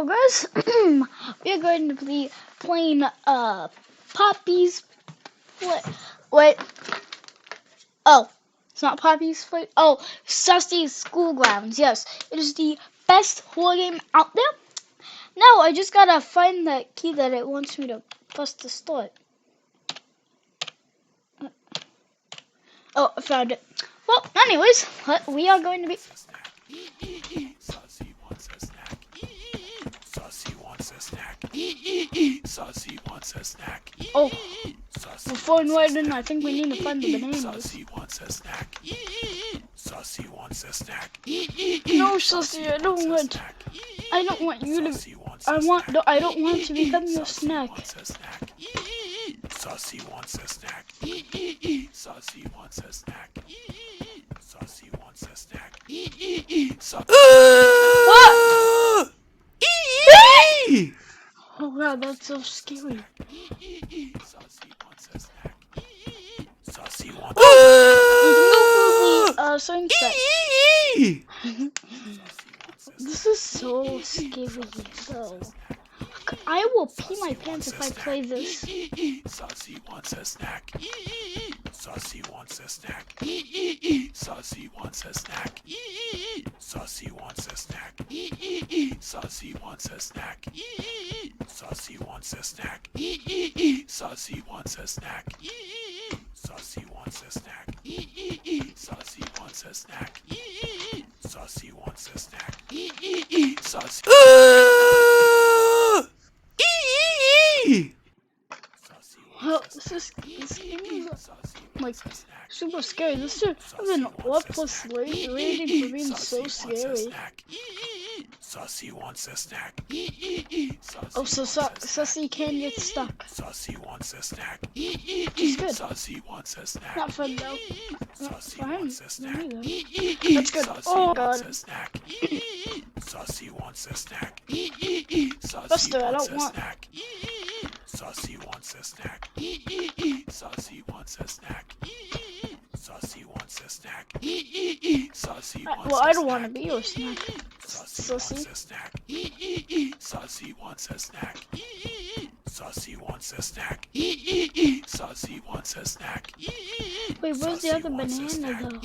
guys, we are going to be playing Poppy's wait. Oh, it's not Poppy's Play. Oh, Sussy's School Grounds. Yes, it is the best horror game out there. Now I just gotta find that key that it wants me to press to start. Oh, I found it. Well, anyways, we are going to be. Sussy wants a snack. Sussy wants a snack. Sussy wants a snack. Oh, before inviting, I think we need to find the bananas. Sussy wants a snack. Sussy wants a snack. No, Sussy, I don't want. I don't want you to. I don't want to become your snack. Sussy wants a snack. Sussy wants a snack. Sussy wants a snack. What? Oh god, that's so scary. Sussy wants a snack. Sussy wants Sunset. This is so scary though. I will pee my pants if I play this. Sussy wants a snack. Sussy wants a snack. Sussy wants a snack. Sussy wants a snack. Sussy wants a snack. Sussy wants a snack. Sussy wants a snack. Sussy wants a snack. Sussy wants a snack. Sussy wants a snack. Sussy. Well, this game is like super scary. This should have an plus rating for being so scary. Sussy wants a snack. Oh, so Sussy can get stuck. Sussy wants a snack. He's good. Sussy wants a snack. Not fun though. Not Sussy for him. wants a snack. That's good. Oh god. Sussy wants a snack. Buster, I don't want. Sussy wants a snack. Sussy wants a snack. Sussy wants a snack. Sussy wants well, I don't want to be your snack. Sussy wants a snack. Sussy wants a snack. Sussy wants a snack. Sussy wants a snack. Wait, where's the other banana though?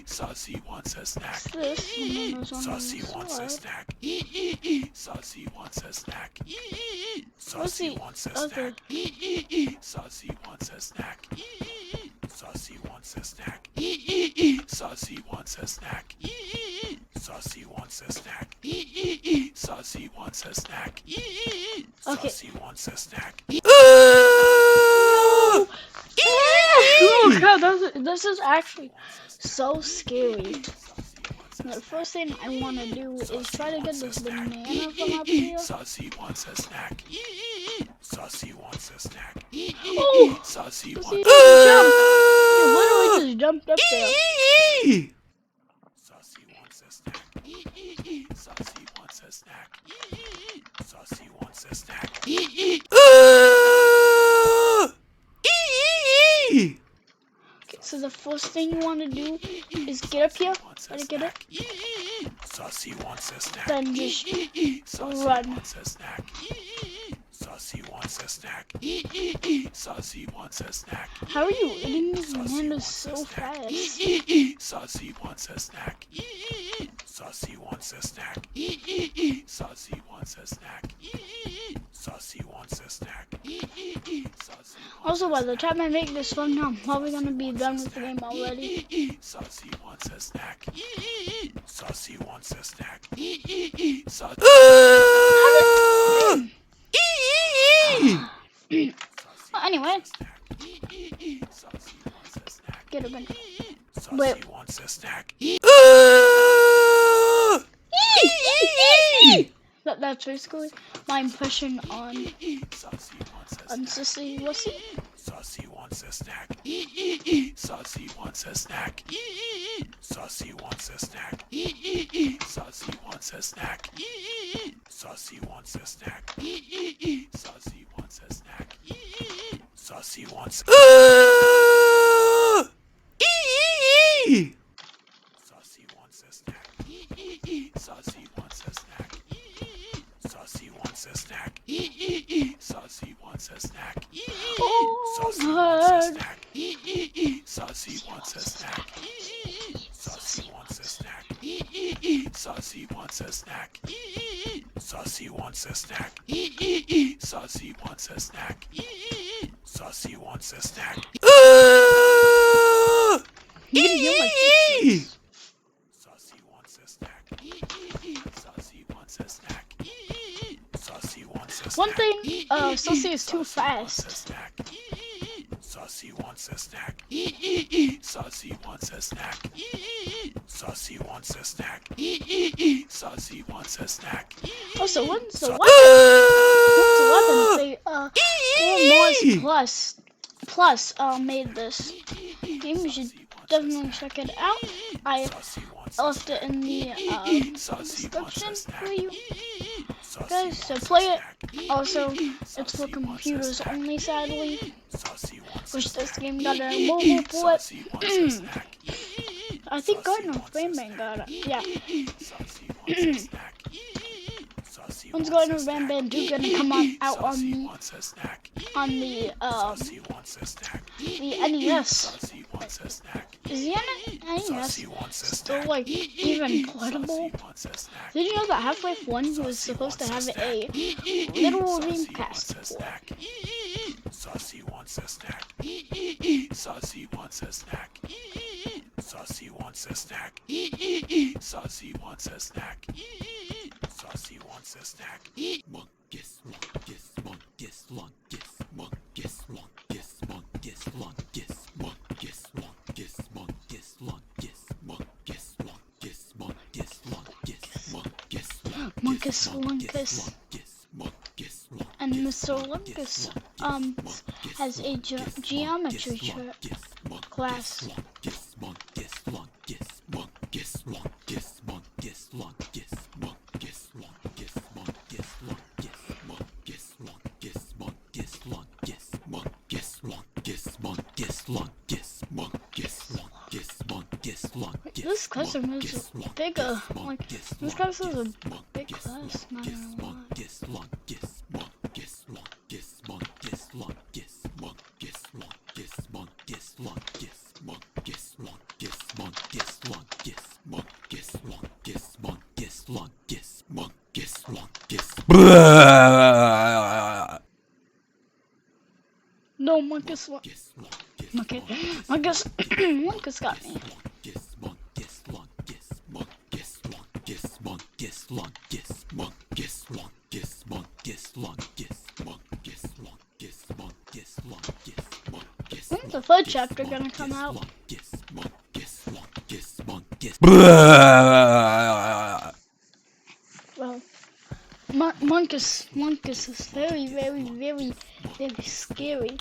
Sussy wants a snack. What's this? Sussy wants a snack. Sussy wants a snack. Sussy wants a snack. Sussy wants a snack. Sussy wants a snack. Sussy wants a snack. Sussy wants a snack. Sussy wants a snack. Okay. Sussy wants a snack. Oh god, this is actually so scary. The first thing I want to do is try to get this banana from up here. Sussy wants a snack. Sussy wants a snack. Oh! Sussy Sussy wants literally just jumped up there. Sussy wants a snack. Sussy wants a snack. Sussy wants a snack. Okay, so the first thing you want to do is get up here. Try to get it. Sussy wants a snack. Then just Sussy run. wants a snack. Sussy wants a snack. Sussy wants a snack. How are you eating these bananas so fast? Sussy wants a snack. Sussy wants a snack. Sussy wants a snack. Sussy wants a snack. Also, by the time I make this one, I'm probably gonna be done with the game already. Sussy wants a snack. Sussy wants a snack. Well, anyway, get a banana. Wait. Sussy wants a snack. That's basically my impression on Sussy Wussy. Sussy wants a snack. Sussy wants a snack. Sussy wants a snack. Sussy wants a snack. Sussy wants a snack. Sussy wants a snack. Sussy wants. Sussy wants a snack. Sussy wants a snack. wants a snack. Oh, Sussy wants a snack. Sussy wants a snack. Sussy wants a snack. Sussy wants a snack. Sussy wants a snack. Sussy wants a snack. Sussy wants a snack. You can hear my teeth. Sussy wants a snack. Sussy wants a snack. Sussy wants a snack. One thing, Sussy is too fast. Sussy wants a snack. Sussy wants a snack. Sussy wants a snack. Sussy wants a snack. Also, when's the weapon they Plus made this game? You should definitely check it out. I left it in the description for you guys, so play it. Also, it's for computers only, sadly, which this game got a mobile port. I think Garden of Bang got it. Yeah. When's Garden of Bang 2 gonna come out on the NES? Is the NES still like even playable? Did you know that Half-Life 1 was supposed to have a literal Dreamcast port? Sussy wants a snack. Sussy wants a snack. Sussy wants a snack. Sussy wants a snack. Sussy wants a snack. Mungus, lungus, mungus, lungus, mungus, lungus, mungus, lungus, mungus, lungus, mungus, lungus, mungus, lungus, mungus, lungus, Mungus. And Mr. Lungus has a geometry class. This classroom is bigger. Like, this class is a big class, not gonna lie. No, Mungus got me. When's the third chapter gonna come out? Well, Mungus is very, very, very, very scary.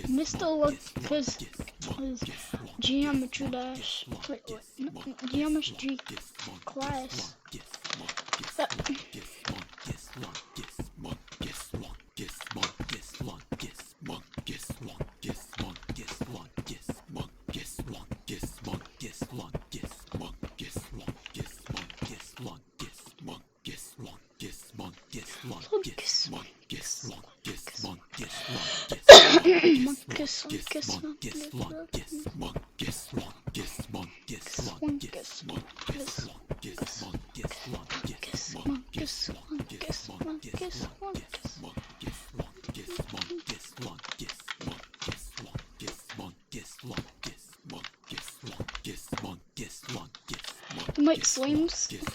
Mr. Lucas is geometry dash. Wait, geometry class.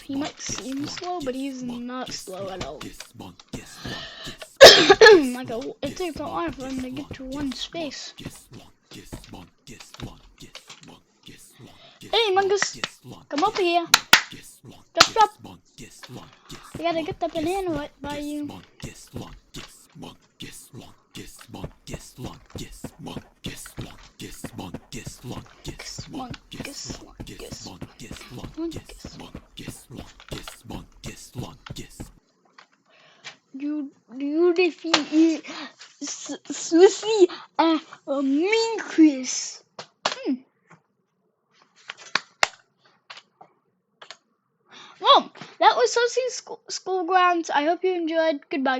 He might seem slow, but he's not slow at all. Like it takes a lot for him to get to one space. Hey, Mungus, come over here. Stop. I gotta get the banana right by you. Monkus, monkus, monkus. You defeat Sussy and Minkus. Well, that was Sussy's school grounds. I hope you enjoyed. Goodbye.